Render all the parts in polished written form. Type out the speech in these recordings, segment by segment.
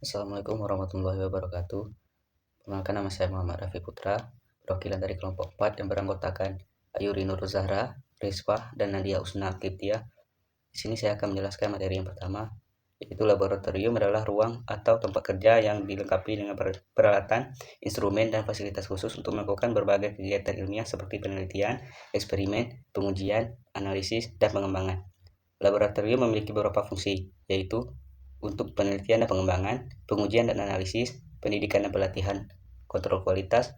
Assalamualaikum warahmatullahi wabarakatuh. Perkenalkan, nama saya Muhammad Rafi Putra, perwakilan dari kelompok 4 yang beranggotakan Ayuri Nur Zahra, Rizwah, dan Nadia Usna Akiptia. Di sini saya akan menjelaskan materi yang pertama, yaitu laboratorium adalah ruang atau tempat kerja yang dilengkapi dengan peralatan, instrumen, dan fasilitas khusus untuk melakukan berbagai kegiatan ilmiah seperti penelitian, eksperimen, pengujian, analisis, dan pengembangan. Laboratorium memiliki beberapa fungsi, yaitu untuk penelitian dan pengembangan, pengujian dan analisis, pendidikan dan pelatihan, kontrol kualitas,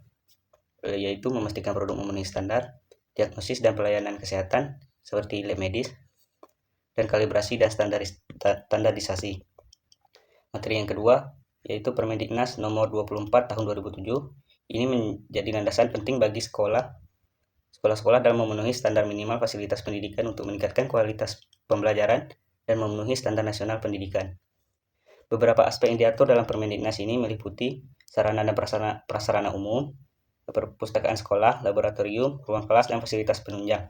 yaitu memastikan produk memenuhi standar, diagnosis dan pelayanan kesehatan seperti lab medis, dan kalibrasi dan standarisasi. Materi yang kedua yaitu Permendiknas nomor 24 tahun 2007. Ini menjadi landasan penting bagi sekolah-sekolah dalam memenuhi standar minimal fasilitas pendidikan untuk meningkatkan kualitas pembelajaran dan memenuhi standar nasional pendidikan. Beberapa aspek yang diatur dalam Permendiknas ini meliputi sarana dan prasarana umum, perpustakaan sekolah, laboratorium, ruang kelas, dan fasilitas penunjang.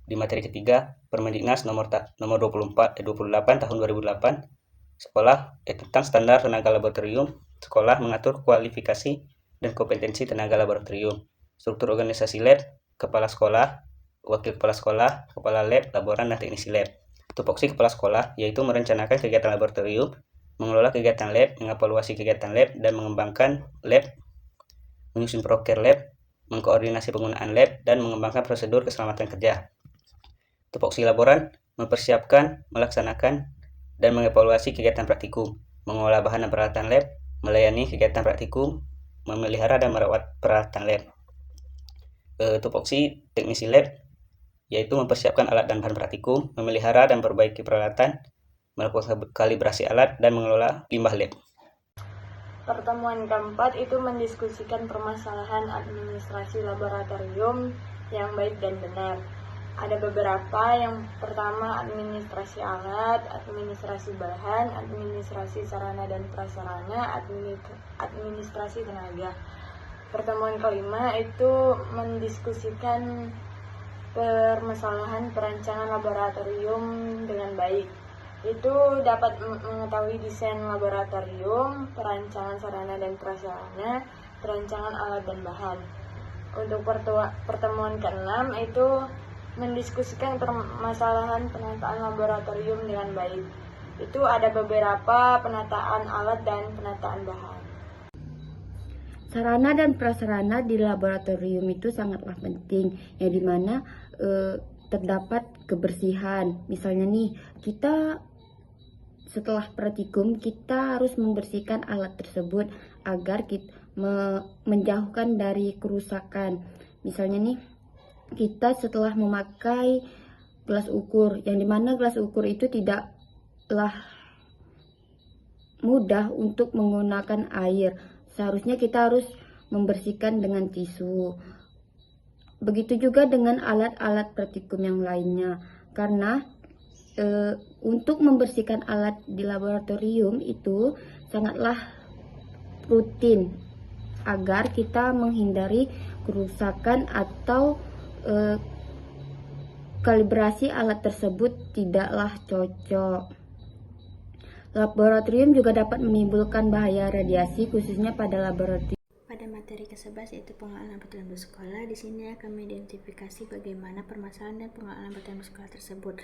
Di materi ketiga, Permendiknas nomor 28 tahun 2008, sekolah tentang standar tenaga laboratorium, sekolah mengatur kualifikasi dan kompetensi tenaga laboratorium, struktur organisasi lab, kepala sekolah, wakil kepala sekolah, kepala lab, laboran, dan teknisi lab. Tupoksi kepala sekolah yaitu merencanakan kegiatan laboratorium, mengelola kegiatan lab, mengevaluasi kegiatan lab, dan mengembangkan lab, menyusun proker lab, mengkoordinasi penggunaan lab, dan mengembangkan prosedur keselamatan kerja. Tupoksi laboran mempersiapkan, melaksanakan, dan mengevaluasi kegiatan praktikum, mengolah bahan dan peralatan lab, melayani kegiatan praktikum, memelihara dan merawat peralatan lab. Tupoksi teknisi lab yaitu mempersiapkan alat dan bahan praktikum, memelihara dan perbaiki peralatan, melakukan kalibrasi alat, dan mengelola limbah lab. Pertemuan keempat itu mendiskusikan permasalahan administrasi laboratorium yang baik dan benar. Ada beberapa, yang pertama administrasi alat, administrasi bahan, administrasi sarana dan prasarana, administrasi tenaga. Pertemuan kelima itu mendiskusikan permasalahan perancangan laboratorium dengan baik. Itu dapat mengetahui desain laboratorium, perancangan sarana dan prasarana, perancangan alat dan bahan. Untuk pertemuan ke-6 itu mendiskusikan permasalahan penataan laboratorium dengan baik. Itu ada beberapa penataan alat dan penataan bahan. Sarana dan prasarana di laboratorium itu sangatlah penting, yang dimana terdapat kebersihan. Misalnya nih, kita setelah praktikum kita harus membersihkan alat tersebut agar kita menjauhkan dari kerusakan. Misalnya nih, kita setelah memakai gelas ukur, yang dimana gelas ukur itu tidaklah mudah untuk menggunakan air. Seharusnya kita harus membersihkan dengan tisu. Begitu juga dengan alat-alat praktikum yang lainnya. Karena untuk membersihkan alat di laboratorium itu sangatlah rutin agar kita menghindari kerusakan atau kalibrasi alat tersebut tidaklah cocok. Laboratorium juga dapat menimbulkan bahaya radiasi, khususnya pada laboratorium. Pada materi ke-11 yaitu pengelolaan batuan bersekolah, di sini akan mengidentifikasi bagaimana permasalahan dan pengelolaan batuan bersekolah tersebut,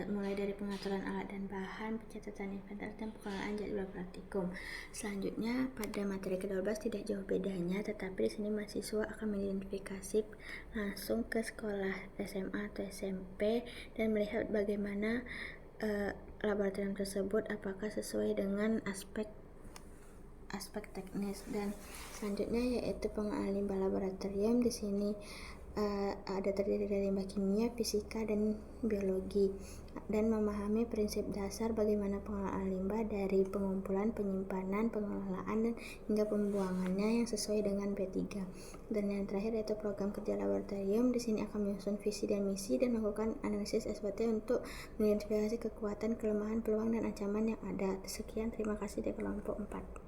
mulai dari pengaturan alat dan bahan, pencatatan inventaris, dan pengelolaan jadwal praktikum. Selanjutnya pada materi ke-12 tidak jauh bedanya, tetapi di sini mahasiswa akan mengidentifikasi langsung ke sekolah SMA atau SMP dan melihat bagaimana laboratorium tersebut apakah sesuai dengan aspek teknis. Dan selanjutnya yaitu pengelolaan limbah laboratorium. Di sini ada terdiri dari limbah kimia, fisika, dan biologi, dan memahami prinsip dasar bagaimana pengelolaan limbah dari pengumpulan, penyimpanan, pengelolaan, dan hingga pembuangannya yang sesuai dengan P3. Dan yang terakhir yaitu program kerja laboratorium. Di sini akan menyusun visi dan misi dan melakukan analisis SWOT untuk mengidentifikasi kekuatan, kelemahan, peluang, dan ancaman yang ada. Sekian, terima kasih dari kelompok 4.